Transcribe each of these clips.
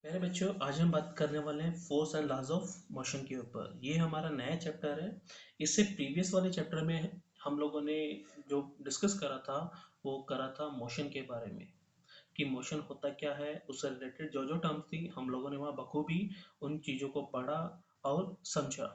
मेरे बच्चों, आज हम बात करने वाले हैं force and laws of motion के ऊपर। ये हमारा नया चैप्टर है। इससे प्रीवियस वाले चैप्टर में हम लोगों ने जो डिस्कस करा था वो करा था मोशन के बारे में, कि मोशन होता क्या है। उससे रिलेटेड जो जो टर्म्स थी हम लोगों ने वहाँ बखूबी उन चीज़ों को पढ़ा और समझा।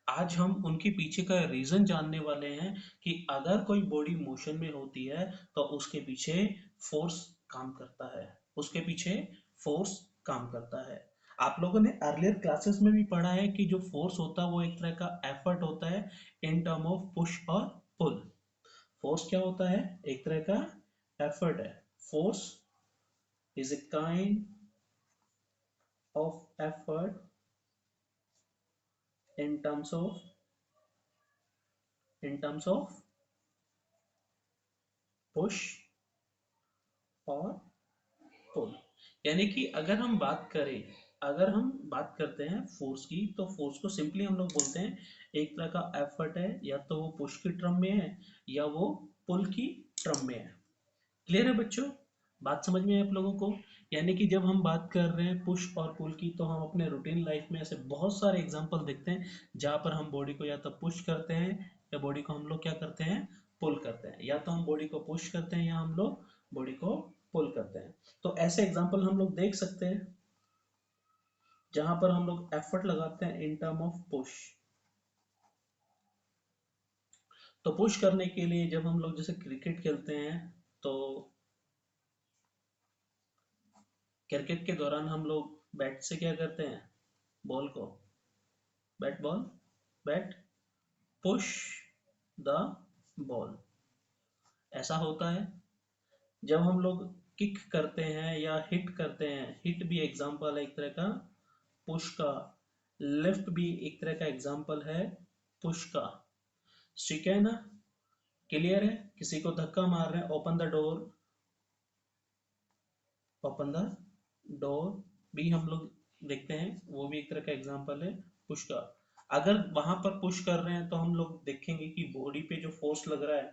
आज हम उनके पीछे का रीज़न जानने वाले हैं कि अगर कोई बॉडी मोशन में होती है तो उसके पीछे फोर्स काम करता है, उसके पीछे फोर्स काम करता है। आप लोगों ने अर्लियर क्लासेस में भी पढ़ा है कि जो फोर्स होता है वो एक तरह का एफर्ट होता है इन टर्म ऑफ पुश और पुल। फोर्स क्या होता है? एक तरह का एफर्ट है। Force is a kind of effort in terms of push और पुल। यानी कि अगर हम बात करते हैं फोर्स की, तो फोर्स को सिंपली हम लोग बोलते हैं एक तरह का एफर्ट है, या तो वो पुश की टर्म में है या वो पुल की टर्म में है। क्लियर है बच्चों? बात समझ में है आप लोगों को? यानी कि जब हम बात कर रहे हैं पुश और पुल की, तो हम अपने रूटीन लाइफ में ऐसे बहुत सारे एग्जांपल देखते हैं जहाँ पर हम बॉडी को या तो पुश करते हैं या बॉडी को हम लोग क्या करते हैं, पुल करते हैं। या तो हम बॉडी को पुश करते हैं या हम लोग बॉडी को पुल करते हैं। तो ऐसे एग्जांपल हम लोग देख सकते हैं जहां पर हम लोग एफर्ट लगाते हैं इन टर्म ऑफ पुश। तो पुश करने के लिए जब हम लोग जैसे क्रिकेट खेलते हैं, तो क्रिकेट के दौरान हम लोग बैट से क्या करते हैं, बॉल को, bat ball, bat push the ball, ऐसा होता है। जब हम लोग किक करते हैं या हिट करते हैं, हिट भी एग्जांपल है एक तरह का पुश का, लिफ्ट भी एक तरह का एग्जांपल है पुश का। ठीक है ना? क्लियर है? किसी को धक्का मार रहे हैं, open the door, open the door भी हम लोग देखते हैं, वो भी एक तरह का एग्जांपल है पुश का। अगर वहां पर पुश कर रहे हैं तो हम लोग देखेंगे कि बॉडी पे जो फोर्स लग रहा है,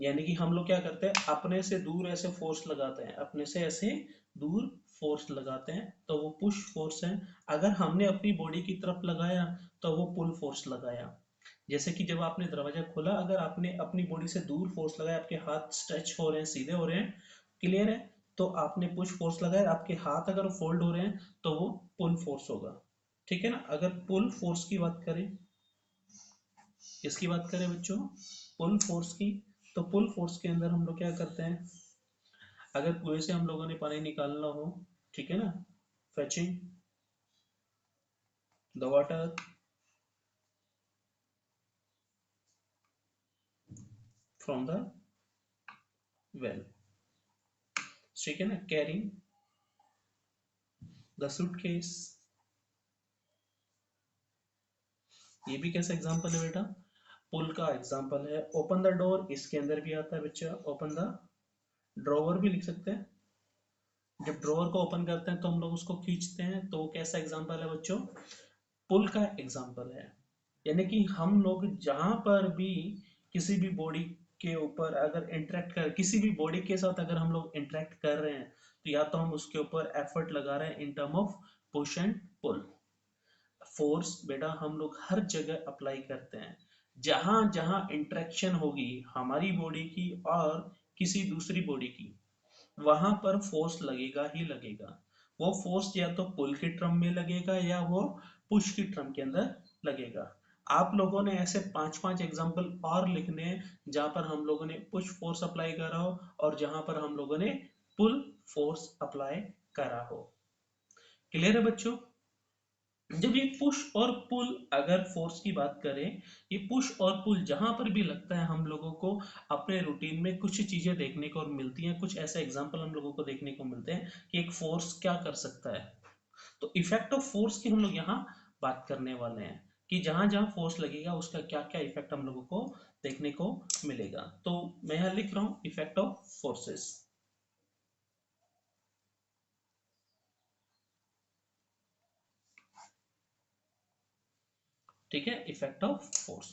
यानी कि हम लोग क्या करते हैं, अपने से दूर ऐसे फोर्स लगाते हैं, अपने से ऐसे दूर फोर्स लगाते हैं, तो वो पुश फोर्स है। अगर हमने अपनी बॉडी की तरफ लगाया तो वो पुल फोर्स लगाया। जैसे कि जब आपने दरवाजा खोला, अगर आपने अपनी बॉडी से दूर फोर्स लगाया, आपके हाथ स्ट्रेच हो रहे हैं, सीधे हो रहे हैं, क्लियर है, तो आपने पुश फोर्स लगाया। आपके हाथ अगर फोल्ड हो रहे हैं तो वो पुल फोर्स होगा। ठीक है ना? अगर पुल फोर्स की बात करें, किसकी बात करें बच्चों, पुल फोर्स की, तो पुल फोर्स के अंदर हम लोग क्या करते हैं, अगर कुएं से हम लोगों ने पानी निकालना हो, ठीक है ना, fetching the water from the well, ठीक है ना, कैरिंग द सूटकेस, ये भी कैसा एग्जांपल है बेटा, पुल का एग्जांपल है। ओपन द डोर इसके अंदर भी आता है बच्चा, ओपन द ड्रॉवर भी लिख सकते हैं। जब ड्रॉवर को ओपन करते हैं तो हम लोग उसको खींचते हैं, तो वो कैसा एग्जांपल है बच्चों, पुल का एग्जांपल है। यानी कि हम लोग जहां पर भी किसी भी बॉडी के ऊपर अगर इंटरेक्ट कर, किसी भी बॉडी के साथ अगर हम लोग इंटरेक्ट कर रहे हैं, तो या तो हम उसके ऊपर एफर्ट लगा रहे हैं in term of push and pull. Force बेटा हम लोग हर जगह अप्लाई करते हैं। जहां जहां इंटरेक्शन होगी हमारी बॉडी की और किसी दूसरी बॉडी की, वहां पर फोर्स लगेगा ही लगेगा। वो फोर्स या तो पुल की टर्म में लगेगा या वो पुश की टर्म के अंदर लगेगा। आप लोगों ने ऐसे पांच पांच एग्जांपल और लिखने हैं जहां पर हम लोगों ने पुश फोर्स अप्लाई करा हो और जहां पर हम लोगों ने पुल फोर्स अप्लाई करा हो। क्लियर है बच्चों? जब ये पुश और पुल, अगर फोर्स की बात करें, ये पुश और पुल जहां पर भी लगता है हम लोगों को अपने रूटीन में कुछ चीजें देखने को मिलती हैं, कुछ ऐसे एग्जांपल हम लोगों को देखने को मिलते हैं कि एक फोर्स क्या कर सकता है। तो इफेक्ट ऑफ फोर्स की हम लोग यहाँ बात करने वाले हैं कि जहां जहां फोर्स लगेगा उसका क्या क्या इफेक्ट हम लोगों को देखने को मिलेगा। तो मैं यहाँ लिख रहा हूँ इफेक्ट ऑफ फोर्सेस। ठीक है, इफेक्ट ऑफ फोर्स।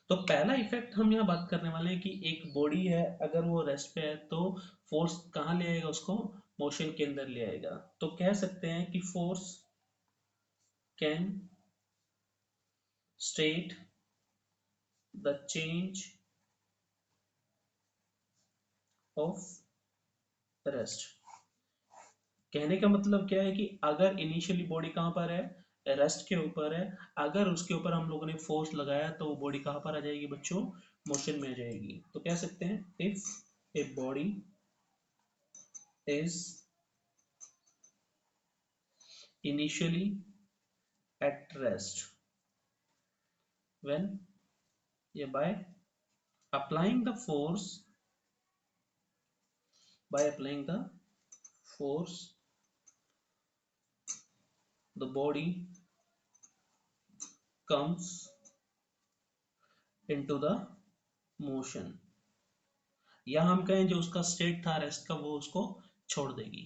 तो पहला इफेक्ट हम यहाँ बात करने वाले हैं कि एक बॉडी है, अगर वो रेस्ट पे है तो फोर्स कहाँ ले आएगा उसको, मोशन के अंदर ले आएगा। तो कह सकते हैं कि force can state the change of rest. कहने का मतलब क्या है कि अगर इनिशियली बॉडी कहाँ पर है, रेस्ट के ऊपर है, अगर उसके ऊपर हम लोगों ने फोर्स लगाया तो वो बॉडी कहाँ पर आ जाएगी बच्चों, मोशन में आ जाएगी। तो कह सकते हैं if a body is initially at rest when, yeah, applying the force by applying the force the body comes into the motion, या हम कहें जो उसका स्टेट था रेस्ट का वो उसको छोड़ देगी।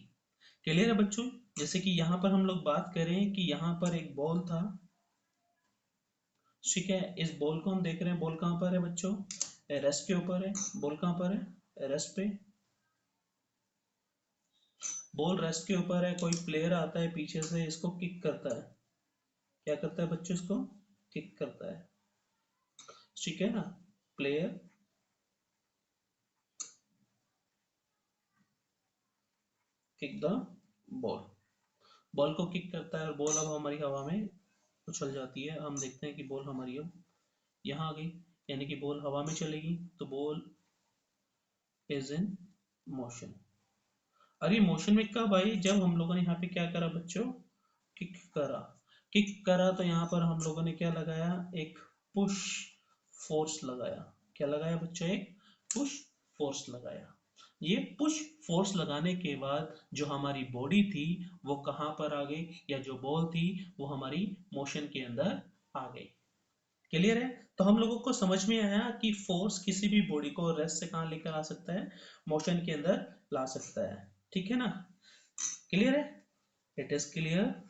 क्लियर है बच्चों? जैसे कि यहाँ पर हम लोग बात करें कि यहाँ पर एक बॉल था, ठीक है, इस बॉल को हम देख रहे हैं, बॉल कहाँ पर है बच्चों, रेस्ट के ऊपर है। बॉल कहाँ पर है, रेस्ट पे। बॉल रेस्ट के ऊपर है, कोई प्लेयर आता है पीछे से इसको किक करता है। क्या करता है बच्चों, इसको किक करता है, ठीक है ना। Player kick the ball, ball को किक करता है और बॉल अब हमारी हवा में उछल जाती है। हम देखते हैं कि बॉल हमारी अब यहाँ आ गई, यानी कि बॉल हवा में चलेगी, तो बॉल इज इन मोशन। अरे मोशन में कब आई, जब हम लोगों ने यहाँ पे क्या करा बच्चों, किक करा। किक करा तो यहाँ पर हम लोगों ने क्या लगाया, एक पुश फोर्स लगाया। क्या लगाया बच्चों, एक पुश फोर्स लगाया। ये पुश फोर्स लगाने के बाद जो हमारी बॉडी थी वो कहाँ पर आ गई, या जो बॉल थी वो हमारी मोशन के अंदर आ गई। क्लियर है? तो हम लोगों को समझ में आया कि फोर्स किसी भी बॉडी को रेस्ट से कहाँ लेकर आ सकता है, मोशन के अंदर ला सकता है। ठीक है ना, क्लियर है? It is clear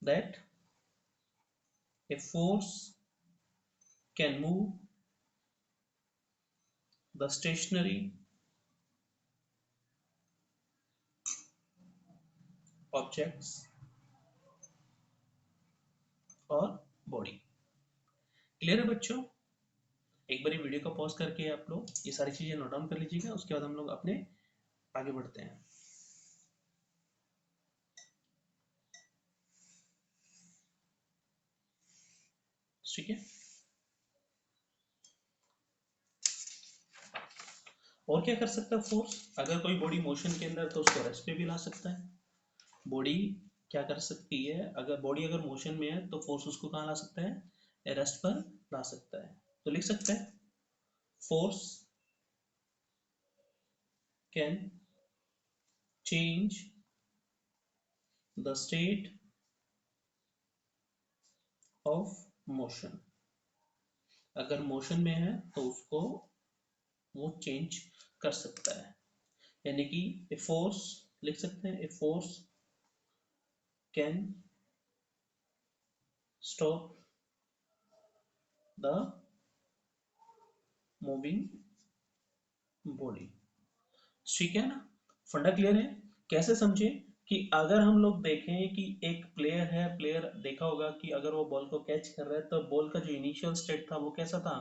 that a force can move the stationary objects और बॉडी। क्लियर है बच्चों? एक बार वीडियो को पॉज करके आप लोग ये सारी चीजें नोट डाउन कर लीजिएगा, उसके बाद हम लोग अपने आगे बढ़ते हैं। ठीक है, और क्या कर सकता है फोर्स, अगर कोई बॉडी मोशन के अंदर तो उसको रेस्ट पे भी ला सकता है। बॉडी क्या कर सकती है, अगर बॉडी अगर मोशन में है तो फोर्स उसको कहाँ ला सकता है, रेस्ट पर ला सकता है। तो लिख सकते हैं force can change the state of motion। अगर मोशन में है तो उसको वो चेंज कर सकता है, यानी कि ए फोर्स लिख सकते हैं, a force can stop the moving body. ठीक है ना, फंडा क्लियर है? कैसे समझे कि अगर हम लोग देखें कि एक प्लेयर है, प्लेयर देखा होगा कि अगर वो बॉल को कैच कर रहा है तो बॉल का जो इनिशियल स्टेट था वो कैसा था,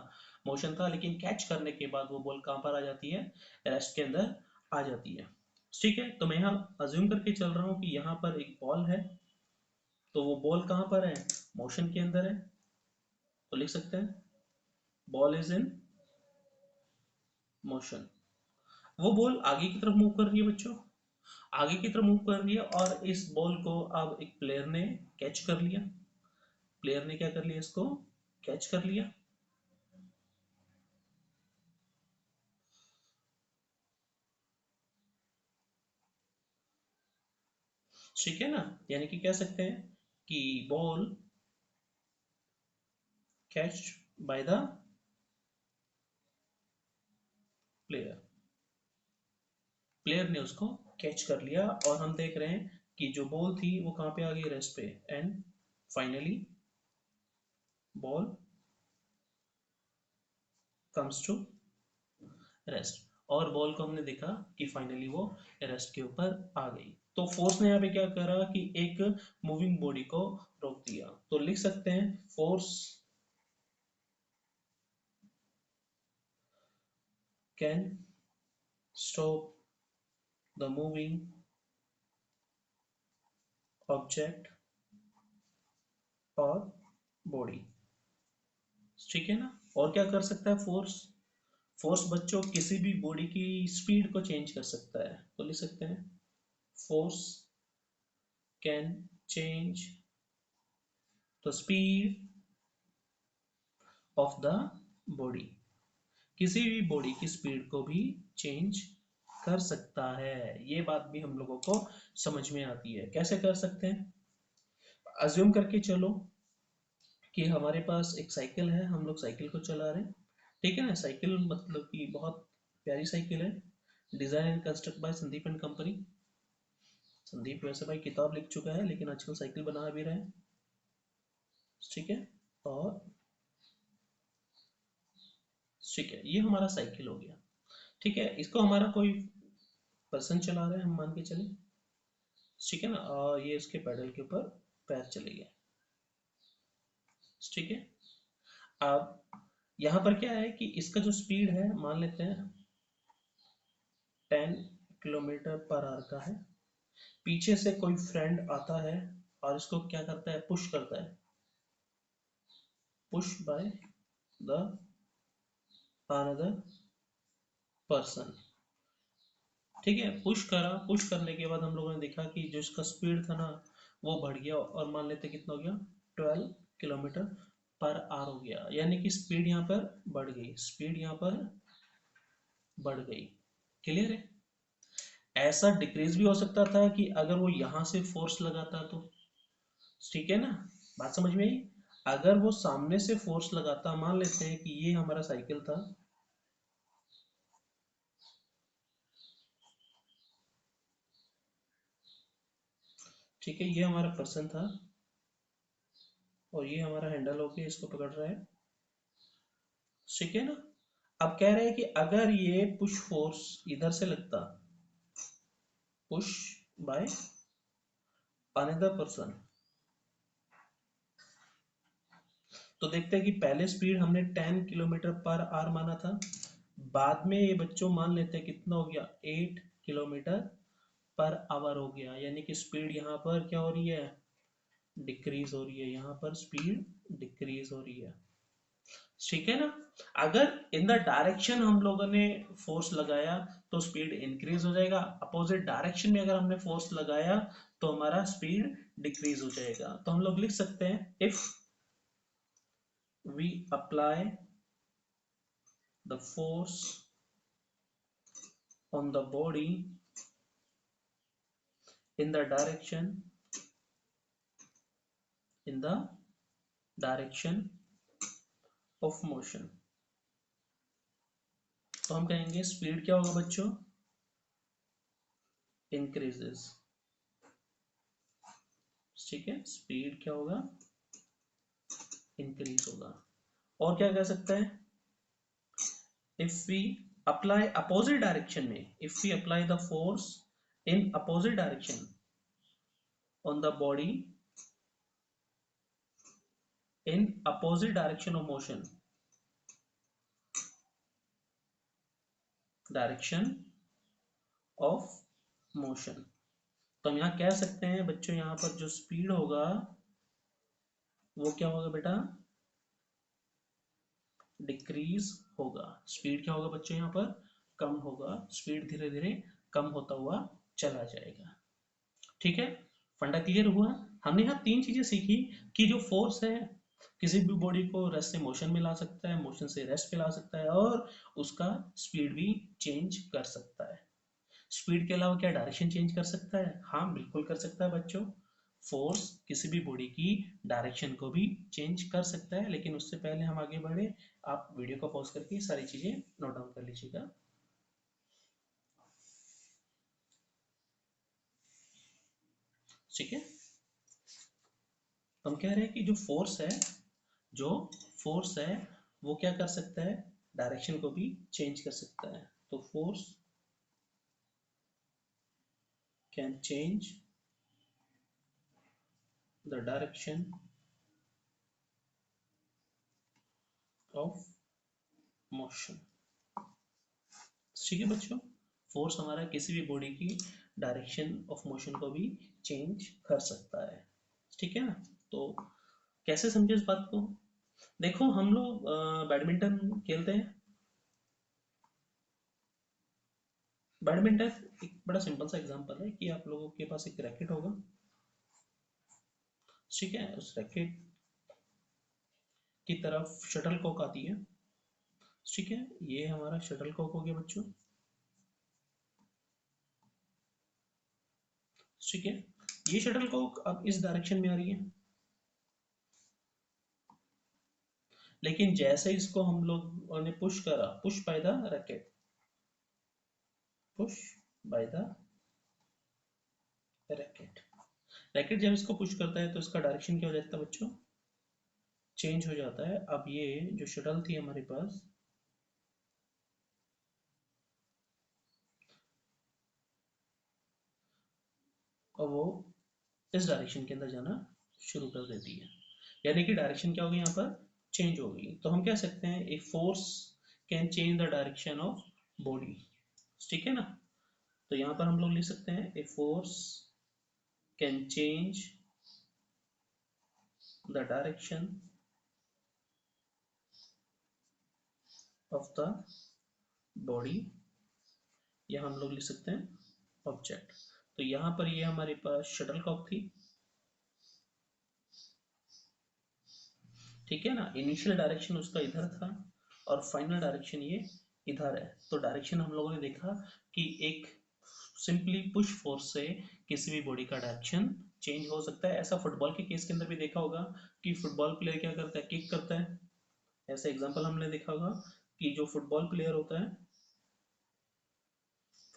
मोशन था, लेकिन कैच करने के बाद वो बॉल कहाँ पर आ जाती है, रेस्ट के अंदर आ जाती है। ठीक है, तो मैं यहाँ अज्यूम करके चल रहा हूँ कि यहाँ पर एक बॉल है, तो वो बॉल कहाँ पर है, मोशन के अंदर है। तो लिख सकते हैं बॉल इज इन मोशन। वो बॉल आगे की तरफ मूव कर रही है बच्चों, आगे की तरफ मूव कर रही है, और इस बॉल को अब एक प्लेयर ने कैच कर लिया। प्लेयर ने क्या कर लिया, इसको कैच कर लिया। ठीक है ना, यानी कि कह सकते हैं कि ball catch by the player, player ने उसको कैच कर लिया, और हम देख रहे हैं कि जो बॉल थी वो कहाँ पे आ गई, रेस्ट पे, and finally ball comes to rest. और बॉल को हमने देखा कि फाइनली वो रेस्ट के ऊपर आ गई। तो फोर्स ने यहाँ पे क्या करा कि एक मूविंग बॉडी को रोक दिया। तो लिख सकते हैं force can stop the moving object और बॉडी। ठीक है ना। और क्या कर सकता है फोर्स? फोर्स बच्चों किसी भी बॉडी की स्पीड को चेंज कर सकता है। तो लिख सकते हैं force can change the speed of the body. किसी भी बॉडी की स्पीड को भी चेंज कर सकता है। ये बात भी हम लोगों को समझ में आती है। कैसे कर सकते हैं? अज्यूम करके चलो कि हमारे पास एक साइकिल है, हम लोग साइकिल को चला रहे हैं। ठीक है ना। साइकिल मतलब कि बहुत प्यारी साइकिल है, design and construct by Sandeep and company. Sandeep वैसे भाई किताब लिख चुका है लेकिन आजकल साइकिल बना भी रहे हैं। ठीक है। और ठीक है, ये हमारा साइकिल हो गया। ठीक है, इसको हमारा कोई पर्सन चला रहा है, हम मान के चले। ठीक है ना। और ये इसके पैडल के ऊपर पैर चले गए। ठीक है। अब यहाँ पर क्या है कि इसका जो स्पीड है मान लेते हैं 10 किलोमीटर पर आवर का है। पीछे से कोई फ्रेंड आता है और इसको क्या करता है, पुश करता है, push by the another person. ठीक है, पुश करा। पुश करने के बाद हम लोगों ने देखा कि जो इसका स्पीड था ना वो बढ़ गया, और मान लेते कितना हो गया, 12 किलोमीटर पर आवर हो गया। यानी कि स्पीड यहाँ पर बढ़ गई, स्पीड यहाँ पर बढ़ गई। क्लियर है। ऐसा डिक्रीज भी हो सकता था कि अगर वो यहां से फोर्स लगाता तो। ठीक है ना। बात समझ में आई। अगर वो सामने से फोर्स लगाता, मान लेते हैं कि ये हमारा साइकिल था, ठीक है, ये हमारा पर्सन था और ये हमारा हैंडल होके इसको पकड़ रहा है। ठीक है ना। अब कह रहे हैं कि अगर ये पुश फोर्स इधर से लगता, पुश बाय अनदर पर्सन, तो देखते हैं कि पहले स्पीड हमने 10 किलोमीटर पर आवर माना था। बाद में ये बच्चों मान लेते हैं कितना हो गया, 8 किलोमीटर पर आवर हो गया। यानी कि स्पीड यहाँ पर क्या हो रही है, डिक्रीज हो रही है। यहाँ पर स्पीड डिक्रीज हो रही है। ठीक है ना। अगर इन द डायरेक्शन हम लोगों ने फोर्स लगाया तो स्पीड इंक्रीज हो जाएगा। अपोजिट डायरेक्शन में अगर हमने फोर्स लगाया तो हमारा स्पीड डिक्रीज हो जाएगा। तो हम लोग लिख सकते हैं if we apply the force on the body in the direction of motion, तो हम कहेंगे स्पीड क्या होगा बच्चों, इंक्रीजेस। ठीक है, स्पीड क्या होगा, इंक्रीज होगा। और क्या कह सकते हैं, if we apply opposite direction में, if we apply the force in opposite direction on the body in opposite direction of motion, direction of motion, तो हम यहाँ कह सकते हैं बच्चों, यहाँ पर जो स्पीड होगा वो क्या होगा बेटा, डिक्रीज होगा। स्पीड क्या होगा बच्चों, यहाँ पर कम होगा। स्पीड धीरे धीरे कम होता हुआ चला जाएगा। ठीक है, फंडा क्लियर हुआ। हमने यहाँ तीन चीजें सीखी कि जो फोर्स है किसी भी बॉडी को रेस्ट से मोशन में ला सकता है, मोशन से रेस्ट पे ला सकता है, और उसका स्पीड भी चेंज कर सकता है। स्पीड के अलावा क्या डायरेक्शन चेंज कर सकता है? हाँ बिल्कुल कर सकता है बच्चों। फोर्स किसी भी बॉडी की डायरेक्शन को भी चेंज कर सकता है। लेकिन उससे पहले हम आगे बढ़े, आप वीडियो को पॉज करके सारी चीजें नोट डाउन कर लीजिएगा। ठीक है, हम कह रहे हैं कि जो फोर्स है वो क्या कर सकता है, डायरेक्शन को भी चेंज कर सकता है। तो force can change the direction of motion. ठीक है बच्चों, फोर्स हमारा किसी भी बॉडी की डायरेक्शन ऑफ मोशन को भी चेंज कर सकता है। ठीक है ना, तो कैसे समझे इस बात को? देखो हम लोग बैडमिंटन खेलते हैं। बैडमिंटन एक बड़ा सिंपल सा एग्जांपल है कि आप लोगों के पास एक रैकेट होगा। ठीक है, उस रैकेट की तरफ शटल कॉक आती है। ठीक है, ये हमारा शटल कॉक हो गया बच्चों। ठीक है, ये शटल कॉक अब इस डायरेक्शन में आ रही है, लेकिन जैसे इसको हम लोगों ने पुश करा, push by the racket, push by the racket, racket जब इसको पुश करता है तो इसका डायरेक्शन क्या हो जाता है बच्चों? चेंज हो जाता है। अब ये जो शटल थी हमारे पास, अब वो इस डायरेक्शन के अंदर जाना शुरू कर देती है, यानी कि डायरेक्शन क्या होगी यहाँ पर? चेंज होगी। तो हम कह सकते हैं a force can change the direction of body. ठीक है ना, तो यहाँ पर हम लोग लिख सकते हैं a force can change the direction of the body, या हम लोग लिख सकते हैं ऑब्जेक्ट। तो यहाँ पर ये हमारे पास शटल कॉक थी। ठीक है ना, इनिशियल डायरेक्शन उसका इधर था और फाइनल डायरेक्शन ये इधर है। तो डायरेक्शन हम लोगों ने देखा कि एक सिंपली पुश फोर्स से किसी भी बॉडी का डायरेक्शन चेंज हो सकता है। ऐसा फुटबॉल के केस के अंदर भी देखा होगा कि फुटबॉल प्लेयर क्या करता है? किक करता है। ऐसा एग्जांपल हमने देखा होगा कि जो फुटबॉल प्लेयर होता है,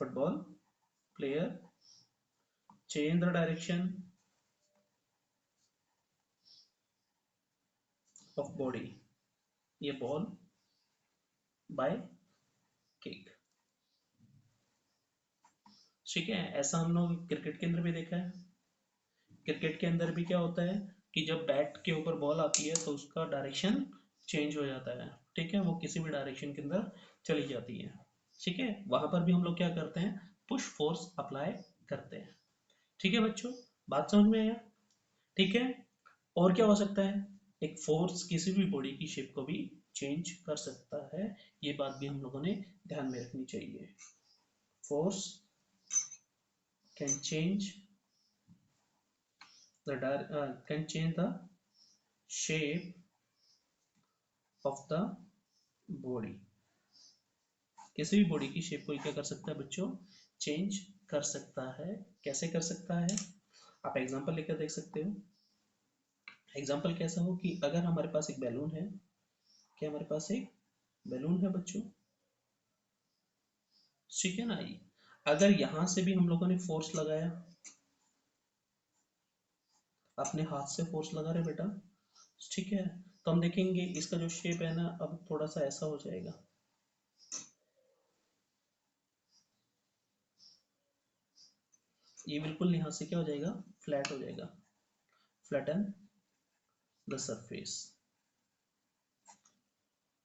football player change the direction of body, ये बॉल बाय किक। ठीक है, ऐसा हम लोग क्रिकेट के अंदर भी देखा है। क्रिकेट के अंदर भी क्या होता है कि जब बैट के ऊपर बॉल आती है तो उसका डायरेक्शन चेंज हो जाता है। ठीक है, वो किसी भी डायरेक्शन के अंदर चली जाती है। ठीक है, वहां पर भी हम लोग क्या करते हैं? पुश फोर्स अप्लाई करते हैं। ठीक है बच्चों, बात समझ में आया? ठीक है, और क्या हो सकता है? एक फोर्स किसी भी बॉडी की शेप को भी चेंज कर सकता है, ये बात भी हम लोगों ने ध्यान में रखनी चाहिए। Force can change the shape of the body, किसी भी बॉडी की शेप को क्या कर सकता है बच्चों? चेंज कर सकता है। कैसे कर सकता है? आप एग्जांपल लेकर देख सकते हो। एग्जांपल कैसा हो कि अगर हमारे पास एक बैलून है, क्या हमारे पास एक बैलून है बच्चों? ठीक है ना, अगर यहां से भी हम लोगों ने फोर्स लगाया, अपने हाथ से फोर्स लगा रहे बेटा, ठीक है, तो हम देखेंगे इसका जो शेप है ना, अब थोड़ा सा ऐसा हो जाएगा। ये बिल्कुल यहाँ से क्या हो जाएगा? फ्लैट हो जाएगा। Flatten the surface.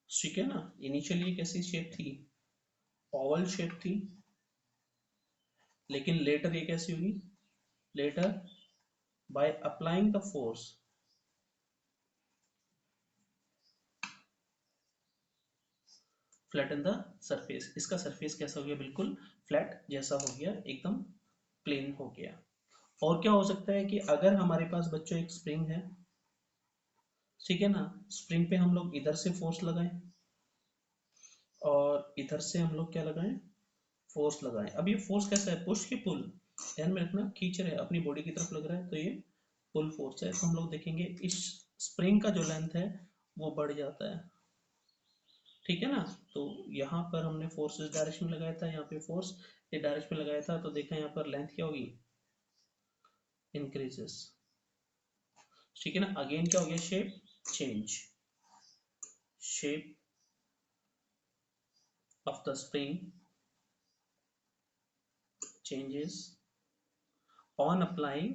ठीक है ना, इनिशियली ये कैसी शेप थी? ओवल शेप थी, लेकिन लेटर ये कैसी हुई? Letter by applying the force, flatten the surface, इसका सरफेस कैसा हो गया? बिल्कुल फ्लैट जैसा हो गया, एकदम प्लेन हो गया। और क्या हो सकता है कि अगर हमारे पास बच्चों एक स्प्रिंग है, ठीक है ना, स्प्रिंग पे हम लोग इधर से फोर्स लगाएं और इधर से हम लोग क्या लगाएं? फोर्स लगाएं। अब ये फोर्स कैसा है? पुश की पुल? ध्यान में रखना, खींच रहे हैं अपनी बॉडी की तरफ लग रहा है तो ये पुल फोर्स है। तो हम लोग देखेंगे इस स्प्रिंग का जो लेंथ है वो बढ़ जाता है। ठीक है ना, तो यहाँ पर हमने फोर्स इस डायरेक्शन में लगाया था, यहाँ पे फोर्स इस डायरेक्शन में लगाया था, तो देखा यहाँ पर लेंथ क्या होगी? इंक्रीजेस। ठीक है ना, अगेन क्या हो गया? Shape change, shape of the spring changes on applying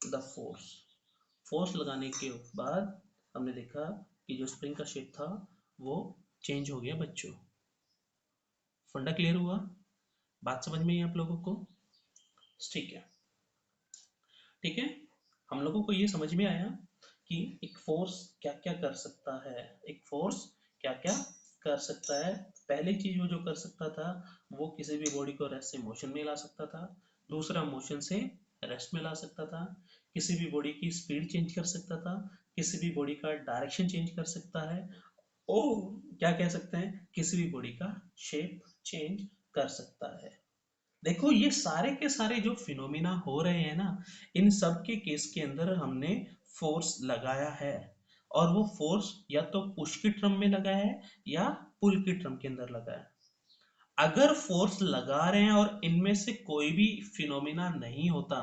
the force। Force लगाने के बाद हमने देखा कि जो स्प्रिंग का शेप था वो चेंज हो गया बच्चों। फंडा क्लियर हुआ? बात समझ में आई आप लोगों को? ठीक है, ठीक है। हम लोगों को ये समझ में आया कि एक फोर्स क्या क्या कर सकता है, एक फोर्स क्या क्या कर सकता है। पहली चीज वो जो कर सकता था वो किसी भी बॉडी को रेस्ट से मोशन में ला सकता था, दूसरा मोशन से रेस्ट में ला सकता था, किसी भी बॉडी की स्पीड चेंज कर सकता था, किसी भी बॉडी का डायरेक्शन चेंज कर सकता है, और क्या कह सकते हैं, किसी भी बॉडी का शेप चेंज कर सकता है। देखो ये सारे के सारे जो फिनोमिना हो रहे हैं ना, इन सब के केस के अंदर हमने फोर्स लगाया है, और वो फोर्स या तो पुश की टर्म में लगा है या पुल की टर्म के अंदर लगा है। अगर फोर्स लगा रहे हैं और इनमें से कोई भी फिनोमिना नहीं होता,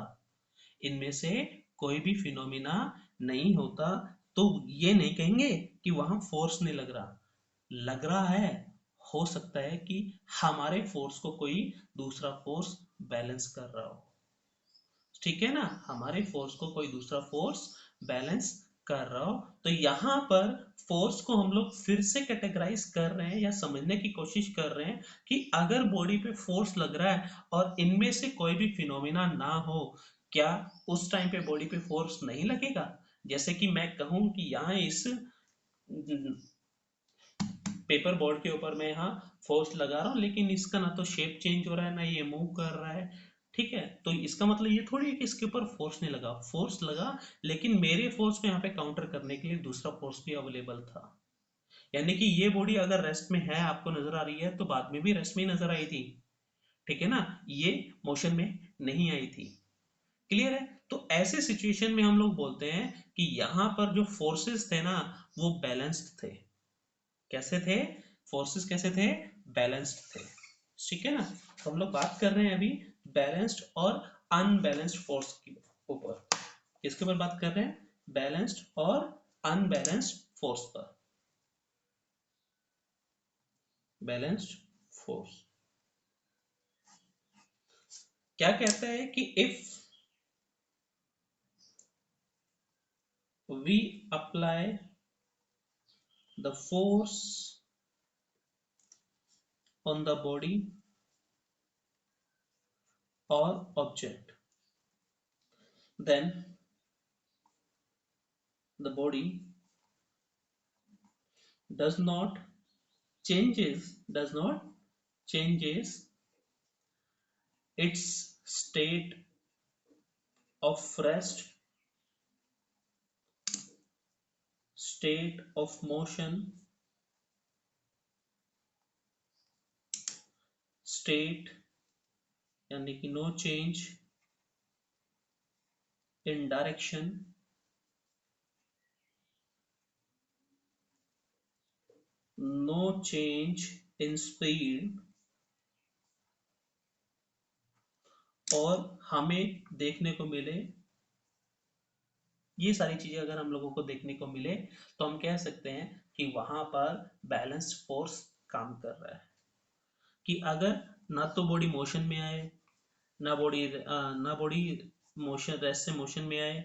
इनमें से कोई भी फिनोमिना नहीं होता, तो ये नहीं कहेंगे कि वहां फोर्स नहीं लग रहा। लग रहा है, हो सकता है कि हमारे फोर्स को कोई दूसरा फोर्स बैलेंस कर रहा हो। ठीक है ना, हमारे फोर्स को कोई दूसरा फोर्स बैलेंस कर रहा हो। तो यहाँ पर फोर्स को हम लोग फिर से कैटेगराइज कर रहे हैं या समझने की कोशिश कर रहे हैं कि अगर बॉडी पे फोर्स लग रहा है और इनमें से कोई भी फिनोमिना ना हो, क्या उस टाइम पे बॉडी पे फोर्स नहीं लगेगा? जैसे कि मैं कहूं कि यहाँ इस पेपर बोर्ड के ऊपर मैं यहाँ फोर्स लगा रहा हूँ, लेकिन इसका ना तो शेप चेंज हो रहा है ना ये मूव कर रहा है। ठीक है, तो इसका मतलब ये थोड़ी है कि इसके ऊपर फोर्स नहीं लगा, फोर्स लगा, लेकिन मेरे फोर्स को यहाँ पे काउंटर करने के लिए दूसरा फोर्स भी अवेलेबल था। यानी कि ये बॉडी अगर रेस्ट में है, आपको नजर आ रही है, तो बाद में भी रेस्ट में ही नजर आई थी। ठीक है ना, ये मोशन में नहीं आई थी। क्लियर है? तो ऐसे सिचुएशन में हम लोग बोलते हैं कि यहाँ पर जो फोर्सेस थे ना वो बैलेंस्ड थे। कैसे थे? फोर्सेस कैसे थे? बैलेंस्ड थे। ठीक है ना, तो हम लोग बात कर रहे हैं अभी बैलेंस्ड और अनबैलेंस्ड फोर्स के ऊपर। किसके ऊपर बात कर रहे हैं? बैलेंस्ड और अनबैलेंस्ड फोर्स पर। बैलेंस्ड फोर्स क्या कहता है कि if we apply the force on the body or object, then the body does not changes its state of rest, state of motion, state यानी कि no change in direction, no change in speed, और हमें देखने को मिले, ये सारी चीजें अगर हम लोगों को देखने को मिले तो हम कह सकते हैं कि वहां पर बैलेंस्ड फोर्स काम कर रहा है। कि अगर ना तो बॉडी मोशन में आए, ना बॉडी मोशन रेस्ट से मोशन में आए,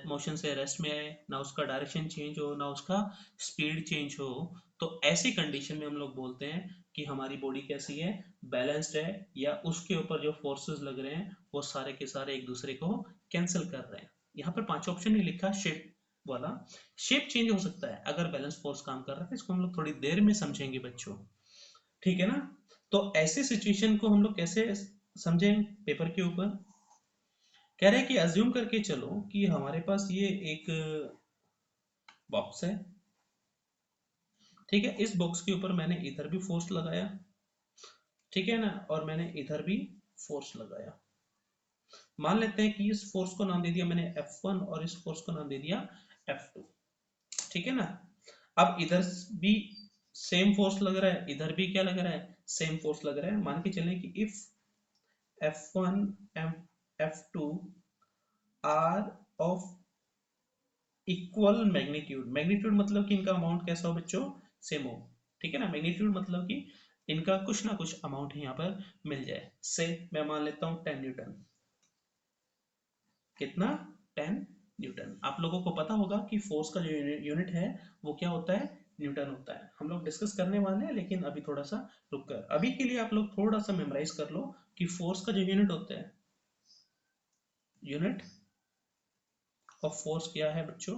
मोशन से रेस्ट में आए, ना उसका डायरेक्शन चेंज हो, ना उसका स्पीड चेंज हो, तो ऐसी कंडीशन में हम लोग बोलते हैं कि हमारी बॉडी कैसी है? बैलेंस्ड है, या उसके ऊपर जो फोर्सेस लग रहे हैं वो सारे के सारे एक दूसरे को कैंसिल कर रहे हैं। यहाँ पर 5 ऑप्शन नहीं लिखा शेप वाला। शेप चेंज हो सकता है अगर बैलेंस फोर्स काम कर रहा है, इसको हम लोग थोड़ी देर में समझेंगे बच्चों। ठीक है ना, तो ऐसे सिचुएशन को हम लोग कैसे समझें? पेपर के ऊपर कह रहे हैं कि अज्यूम करके चलो कि हमारे पास ये एक बॉक्स है। ठीक है, इस बॉक्स के ऊपर मैंने इधर भी फोर्स लगाया, ठीक है ना, और मैंने इधर भी फोर्स लगाया। मान लेते हैं कि इस फोर्स को नाम दे दिया मैंने F1 और इस फोर्स को नाम दे दिया F2। ठीक है ना, अब इधर भी सेम फोर्स लग रहा है, इधर भी क्या लग रहा है? सेम फोर्स लग रहा है। मान के चलें कि if F1 F2 are of equal magnitude, magnitude मतलब कि इनका अमाउंट कैसा हो बच्चों? सेम हो। ठीक है ना, मैग्नीट्यूड मतलब कि इनका कुछ ना कुछ अमाउंट यहाँ पर मिल जाए। से मैं मान लेता हूँ 10 न्यूटन। कितना? 10 न्यूटन। आप लोगों को पता होगा कि फोर्स का जो यूनिट है वो क्या होता है? न्यूटन होता है। हम लोग डिस्कस करने वाले हैं, लेकिन अभी थोड़ा सा रुक कर, अभी के लिए आप लोग थोड़ा सा मेमोराइज कर लो कि फोर्स का जो यूनिट होता है, यूनिट ऑफ फोर्स क्या है बच्चों?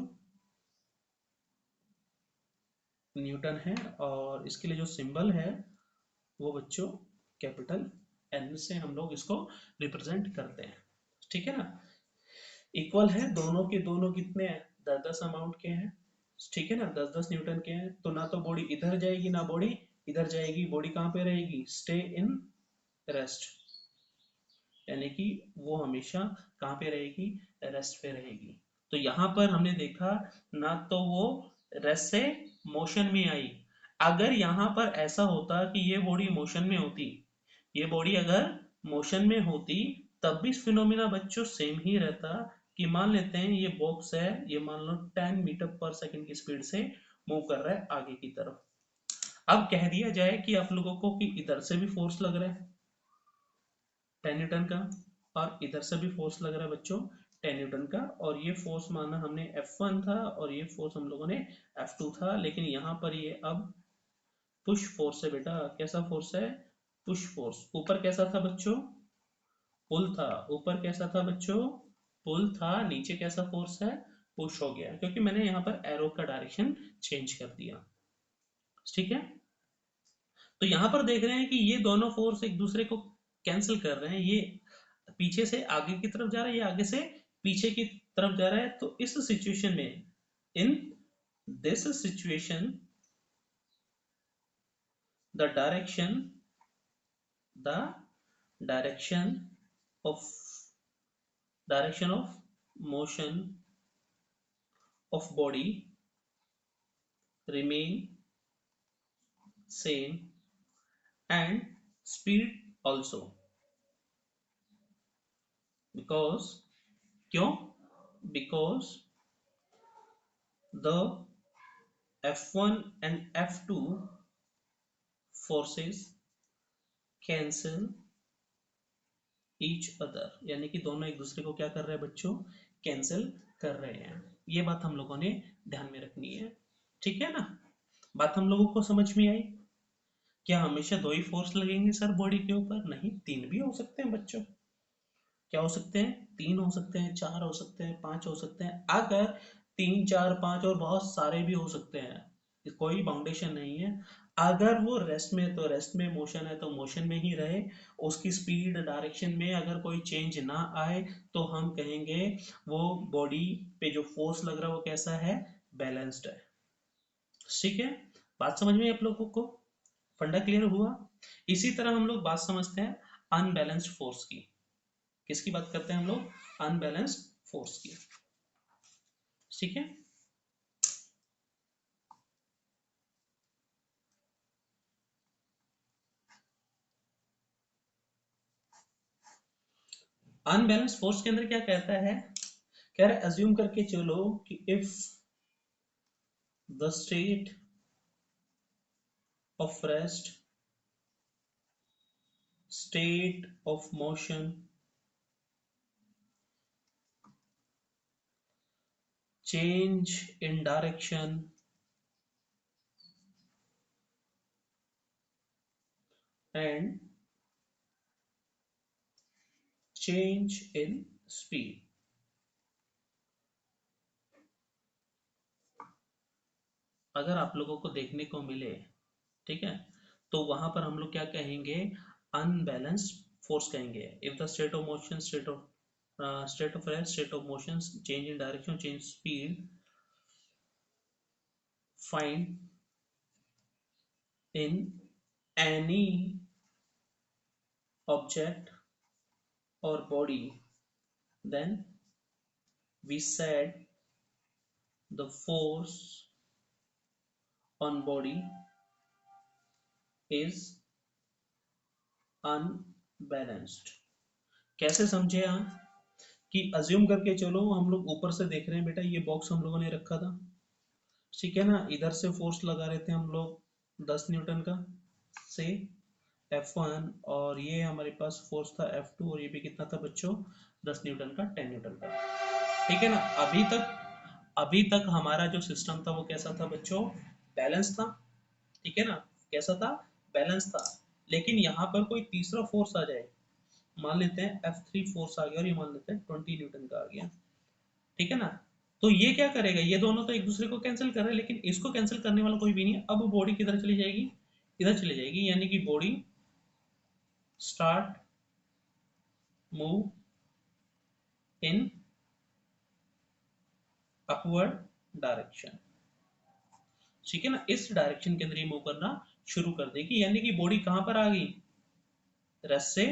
न्यूटन है। और इसके लिए जो सिंबल है वो बच्चों कैपिटल एन से हम लोग इसको रिप्रेजेंट करते हैं। ठीक है ना? इक्वल है, दोनों के दोनों कितने हैं? 10-10 अमाउंट के हैं। ठीक है ना? 10-10 न्यूटन के हैं, तो ना तो बॉडी इधर जाएगी ना बॉडी इधर जाएगी। बॉडी कहाँ पे रहेगी? स्टे इन रेस्ट, यानी कि वो हमेशा कहाँ पे रहेगी? रेस्ट पे रहेगी। तो यहाँ पर हमने देखा ना तो वो रेस्ट से मोशन में आई। अगर यहाँ पर ऐसा होता कि ये बॉडी मोशन में होती, ये बॉडी अगर मोशन में होती, तब भी फिनोमिना बच्चों सेम ही रहता। कि मान लेते हैं ये बॉक्स है, ये मान लो 10 मीटर पर सेकंड की स्पीड से मूव कर रहा है आगे की तरफ। अब कह दिया जाए कि आप लोगों को कि इधर से भी फोर्स लग रहा है 10 न्यूटन का, और इधर से भी फोर्स लग रहा है बच्चों 10 न्यूटन का, और ये फोर्स माना हमने F1 था और ये फोर्स हम लोगों ने F2 था। लेकिन यहाँ पर ये अब पुश फोर्स है बेटा। कैसा फोर्स है? Push force. ऊपर कैसा था बच्चों? पुल था। ऊपर कैसा था बच्चों? पुल था। नीचे कैसा फोर्स है? पुश हो गया, क्योंकि मैंने यहाँ पर एरो का डायरेक्शन चेंज कर दिया। ठीक है? तो यहाँ पर देख रहे हैं कि ये दोनों फोर्स एक दूसरे को कैंसिल कर रहे हैं। ये पीछे से आगे की तरफ जा रहा है, ये आगे से पीछे की तरफ जा रहा है। तो इस सिचुएशन में, in this situation, the direction the direction of direction of motion of body remain same, and speed also, because क्यों? Because the F1 and F2 forces cancel each other, यानी कि दोनों एक दूसरे को क्या कर रहे हैं बच्चों? कैंसिल कर रहे हैं। ये बात हम लोगों ने ध्यान में रखनी है। ठीक है ना? बात हम लोगों को समझ में आई? क्या हमेशा दो ही फोर्स लगेंगे सर बॉडी के ऊपर? नहीं, तीन भी हो सकते हैं बच्चों। क्या हो सकते हैं? 3 हो सकते हैं, 4 हो सकते हैं, 5 हो सकते हैं। अगर 3, 4, 5 और बहुत सारे भी हो सकते हैं, कोई बाउंडेशन नहीं है। अगर वो रेस्ट में है तो रेस्ट में, मोशन है तो मोशन में ही रहे। उसकी स्पीड डायरेक्शन में अगर कोई चेंज ना आए, तो हम कहेंगे वो बॉडी पे जो फोर्स लग रहा है वो कैसा है? बैलेंस्ड है। ठीक है? बात समझ में आप लोगों को? फंडा क्लियर हुआ? इसी तरह हम लोग बात समझते हैं अनबैलेंस्ड फोर्स की। किसकी बात करते हैं हम लोग? अनबैलेंस्ड फोर्स की। ठीक है? अनबैलेंस्ड फोर्स के अंदर क्या कहता है? कह रहा है अज्यूम करके चलो कि if the state of rest, state of motion, change in direction and change in speed, अगर आप लोगों को देखने को मिले, ठीक है, तो वहां पर हम लोग क्या कहेंगे? अनबैलेंस्ड फोर्स कहेंगे। If the state of motion, state of rest, state of motion, change in direction, change speed, find in any object or body, then we said the force on body is unbalanced। कैसे समझे आप? कि assume करके चलो हम लोग ऊपर से देख रहे हैं बेटा, ये बॉक्स हम लोगों ने रखा था, ठीक है ना? इधर से फोर्स लगा रहे थे हम लोग 10 न्यूटन का, से F1 और ये हमारे पास फोर्स था F2 और ये भी कितना था बच्चों 10 न्यूटन का 10 न्यूटन का। ठीक है ना। अभी तक हमारा जो सिस्टम था वो कैसा था बच्चों, बैलेंस था। ठीक है ना, कैसा था, बैलेंस था। लेकिन यहाँ पर कोई तीसरा फोर्स आ जाए, मान लेते हैं F3 फोर्स आ गया और ये मान लेते हैं 20 न्यूटन का आ गया। ठीक है ना, तो ये क्या करेगा, ये दोनों तो एक दूसरे को कैंसिल कर रहे हैं, लेकिन इसको कैंसिल करने वाला कोई भी नहीं है। अब बॉडी किधर चली जाएगी, इधर चली जाएगी, यानी कि body start move in upward direction. ठीक है ना, इस डायरेक्शन के अंदर ही मूव करना शुरू कर देगी, यानी कि बॉडी कहां पर आ गई, रेस्ट से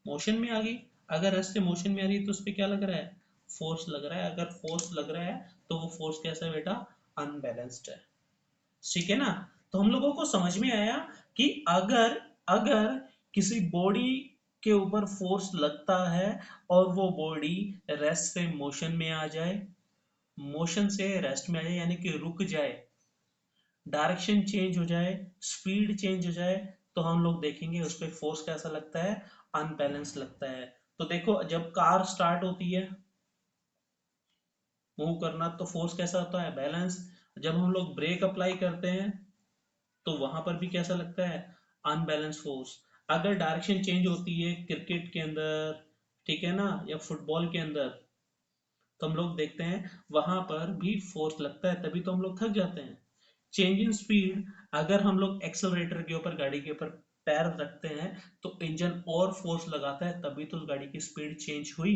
मोशन में आ गई। अगर रेस्ट से मोशन में आ रही है तो उस पर क्या लग रहा है, फोर्स लग रहा है। अगर फोर्स लग रहा है तो वो फोर्स कैसा है बेटा, अनबैलेंस्ड है। ठीक है ना, तो हम लोगों को समझ में आया कि अगर अगर किसी बॉडी के ऊपर फोर्स लगता है और वो बॉडी रेस्ट से मोशन में आ जाए, मोशन से रेस्ट में आ जाए, यानी कि रुक जाए, डायरेक्शन चेंज हो जाए, स्पीड चेंज हो जाए, तो हम लोग देखेंगे उस पर फोर्स कैसा लगता है, अनबैलेंस लगता है। तो देखो जब कार स्टार्ट होती है मूव करना तो फोर्स कैसा होता है, बैलेंस। जब हम लोग ब्रेक अप्लाई करते हैं तो वहां पर भी कैसा लगता है, अनबैलेंस फोर्स। अगर डायरेक्शन चेंज होती है क्रिकेट के अंदर, ठीक है ना, या फुटबॉल के अंदर, तो हम लोग देखते हैं वहां पर भी फोर्स लगता है, तभी तो हम लोग थक जाते हैं। चेंज इन स्पीड, अगर हम लोग एक्सेलरेटर के ऊपर, गाड़ी के ऊपर पैर रखते हैं तो इंजन और फोर्स लगाता है, तभी तो उस गाड़ी की स्पीड चेंज हुई।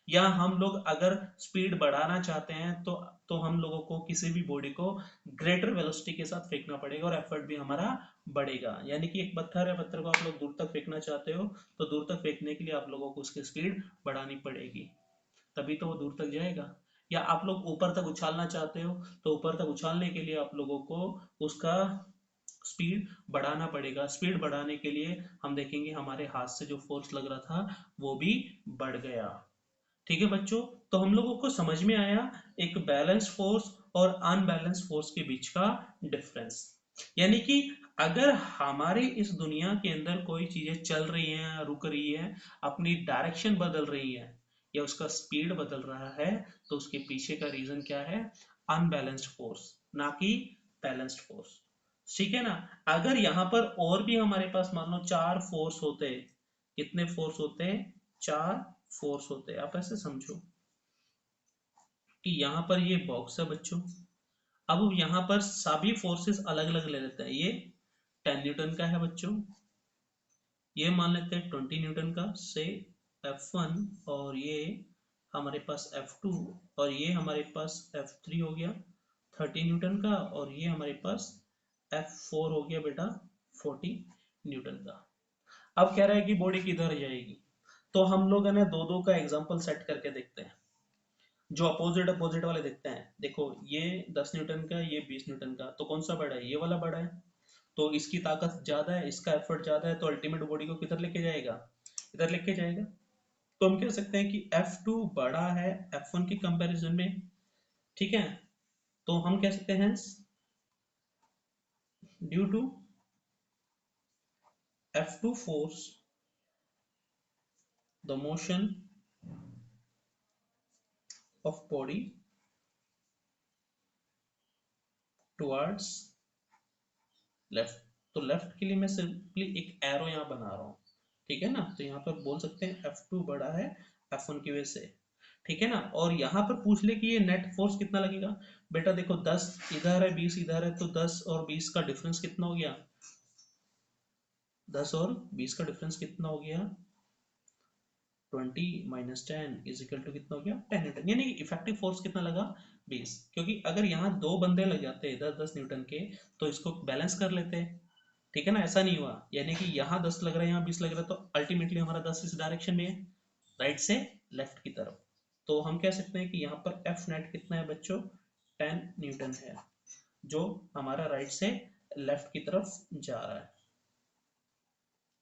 या हम लोग अगर स्पीड बढ़ाना चाहते हैं तो हम लोगों को किसी भी बॉडी को ग्रेटर वेलोसिटी के साथ फेंकना पड़ेगा और एफर्ट भी हमारा बढ़ेगा। यानी कि एक पत्थर है, पत्थर को आप लोग दूर तक फेंकना चाहते हो तो दूर तक फेंकने के लिए आप लोगों को उसकी स्पीड बढ़ानी पड़ेगी, तभी तो वो दूर तक जाएगा। या आप लोग ऊपर तक उछालना चाहते हो तो ऊपर तक उछालने के लिए आप लोगों को उसका स्पीड बढ़ाना पड़ेगा। स्पीड बढ़ाने के लिए हम देखेंगे हमारे हाथ से जो फोर्स लग रहा था वो भी बढ़ गया। ठीक है बच्चों, तो हम लोगों को समझ में आया एक बैलेंस फोर्स और अनबैलेंस फोर्स के बीच का डिफरेंस। यानी कि अगर हमारे इस दुनिया के अंदर कोई चीजें चल रही हैं, रुक रही है, अपनी डायरेक्शन बदल रही है या उसका स्पीड बदल रहा है, तो उसके पीछे का रीजन क्या है, अनबैलेंस्ड फोर्स, ना कि बैलेंस्ड फोर्स। ठीक है ना। अगर यहाँ पर और भी हमारे पास मान लो चार फोर्स होते, कितने फोर्स होते, चार फोर्स होते, आप ऐसे समझो कि यहाँ पर ये बॉक्स है बच्चों। अब यहाँ पर सभी फोर्सेस अलग अलग ले लेते हैं। ये 10 न्यूटन का है बच्चों, ये मान लेते हैं 20 न्यूटन का से F1, और ये हमारे पास F2, और ये हमारे पास F3 हो गया 30 न्यूटन का, और ये हमारे पास F4 हो गया बेटा 40 न्यूटन का। अब कह रहा है कि बॉडी किधर जाएगी, तो हम लोग है ना दो दो का एग्जांपल सेट करके देखते हैं। जो अपोजिट अपोजिट वाले देखते हैं, देखो ये 10 न्यूटन का, ये 20 न्यूटन का, तो कौन सा बड़ा है, ये वाला बड़ा है। तो इसकी ताकत ज्यादा है, इसका एफर्ट ज्यादा है, तो अल्टीमेट बॉडी को किधर लेके जाएगा, इधर लेके जाएगा। तो हम कह सकते हैं कि F2 बड़ा है F1 के कंपैरिजन में। ठीक है, तो हम कह सकते हैं due to F2 force the motion of body towards left. तो लेफ्ट के लिए मैं सिंपली एक एरो यहाँ बना रहा हूँ। ठीक है ना, तो यहाँ पर बोल सकते हैं F2 बड़ा है F1 की वजह से। ठीक है ना, और यहाँ पर पूछ ले कि ये नेट फोर्स कितना लगेगा। बेटा देखो 10 इधर है 20 इधर है, तो 10 और 20 का डिफरेंस कितना हो गया, 10 और 20 का डिफरेंस कितना हो गया, 20 माइनस 10 इज इक्वल टू कितना हो गया 10 न्यूटन। यानी इफेक्टिव फोर्स कितना लगा 20, क्योंकि अगर यहाँ दो बंदे लग जाते 10-10 न्यूटन के तो इसको बैलेंस कर लेते। ठीक है ना, ऐसा नहीं हुआ, यानी कि यहाँ 10 लग रहा है यहाँ 20 लग रहा है, तो अल्टीमेटली हमारा 10 इस डायरेक्शन में है, राइट से लेफ्ट की तरफ। तो हम कह सकते हैं कि यहाँ पर एफ नेट कितना है बच्चों, 10 न्यूटन है, जो हमारा राइट से लेफ्ट की तरफ जा रहा है।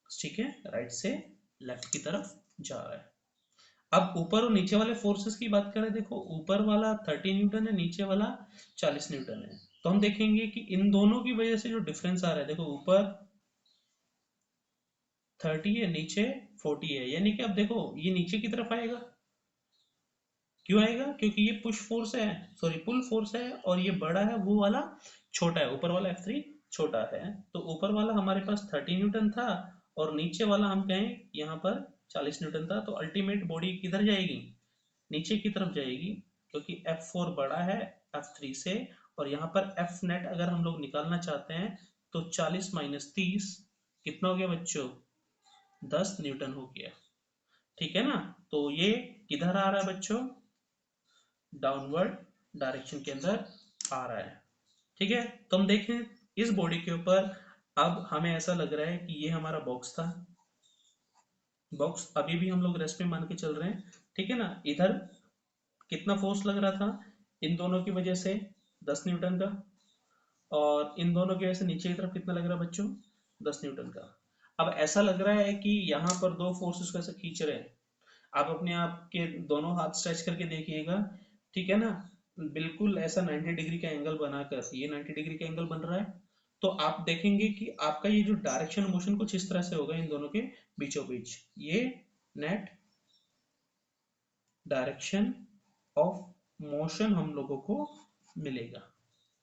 ठीक है, राइट से लेफ्ट की तरफ जा रहा है। अब ऊपर और नीचे वाले फोर्सेस की बात करें, देखो ऊपर वाला 30 न्यूटन है, नीचे वाला 40 न्यूटन है। तो हम देखेंगे कि इन दोनों की वजह से जो डिफरेंस आ रहा है, देखो ऊपर 30 है, नीचे 40 है, यानी कि अब देखो ये नीचे की तरफ आएगा। क्यों आएगा? क्योंकि ये पुश फोर्स है, सॉरी पुल फोर्स है, और ये बड़ा है, वो वाला छोटा है, ऊपर वाला F3 छोटा है। तो ऊपर वाला हमारे पास 30 न्यूटन था, और नीचे वाला हम कहें यहाँ पर 40 न्यूटन था। तो अल्टीमेट बॉडी किधर जाएगी? नीचे की तरफ जाएगी, क्योंकि F4 बड़ा है F3 से। और यहाँ पर F नेट अगर हम लोग निकालना चाहते हैं तो 40 माइनस 30 कितना हो गया बच्चों? 10 न्यूटन हो गया। ठीक है ना? तो ये किधर आ रहा है बच्चों? डाउनवर्ड डायरेक्शन के अंदर आ रहा है। ठीक है, तो हम देखें इस बॉडी के ऊपर। अब हमें ऐसा लग रहा है कि ये हमारा बॉक्स था, बॉक्स अभी भी हम लोग रेस्ट में मान के चल रहे हैं। ठीक है ना? इधर कितना फोर्स लग रहा था इन दोनों की वजह से? 10 न्यूटन का। और इन दोनों की वजह से नीचे की तरफ कितना लग रहा है बच्चों? 10 न्यूटन का। अब ऐसा लग रहा है कि यहाँ पर दो फोर्सेस को ऐसे खींच रहे हैं। आप अपने आप के दोनों हाथ स्ट्रेच करके देखिएगा। ठीक है ना? बिल्कुल ऐसा 90 डिग्री का एंगल बनाकर, ये 90 डिग्री का एंगल बन रहा है। तो आप देखेंगे कि आपका ये जो डायरेक्शन मोशन कुछ इस तरह से होगा इन दोनों के बीचों बीच। ये नेट डायरेक्शन ऑफ मोशन हम लोगों को मिलेगा।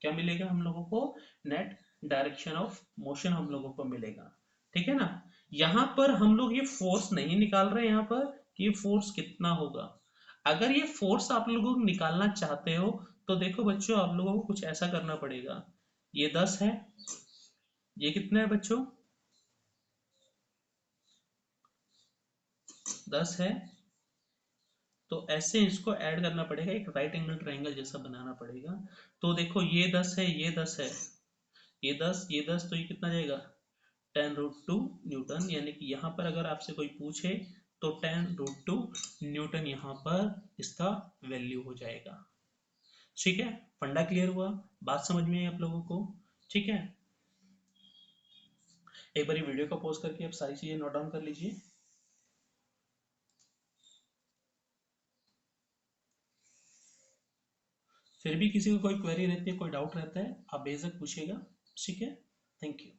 क्या मिलेगा हम लोगों को? नेट डायरेक्शन ऑफ मोशन हम लोगों को मिलेगा। ठीक है ना? यहां पर हम लोग ये फोर्स नहीं निकाल रहे यहां पर कि ये फोर्स कितना होगा। अगर ये फोर्स आप लोगों को निकालना चाहते हो तो देखो बच्चों, आप लोगों को कुछ ऐसा करना पड़ेगा। ये 10 है, ये कितना है बच्चों? 10 है। तो ऐसे इसको ऐड करना पड़ेगा, एक राइट एंगल ट्राइंगल जैसा बनाना पड़ेगा। तो देखो ये 10 है, ये 10 है, ये 10, ये 10, तो ये कितना जाएगा? 10√2 न्यूटन। यानी कि यहाँ पर अगर आपसे कोई पूछे तो 10√2 न्यूटन यहाँ पर इसका वैल्यू हो जाएगा। ठीक है? फंडा क्लियर हुआ? बात समझ में आई आप लोगों को? ठीक है, एक बार वीडियो को पॉज करके आप सारी चीजें नोट डाउन कर लीजिए। फिर भी किसी को कोई क्वेरी रहती है, कोई डाउट रहता है, आप बेझिझक पूछिएगा। ठीक है, थैंक यू।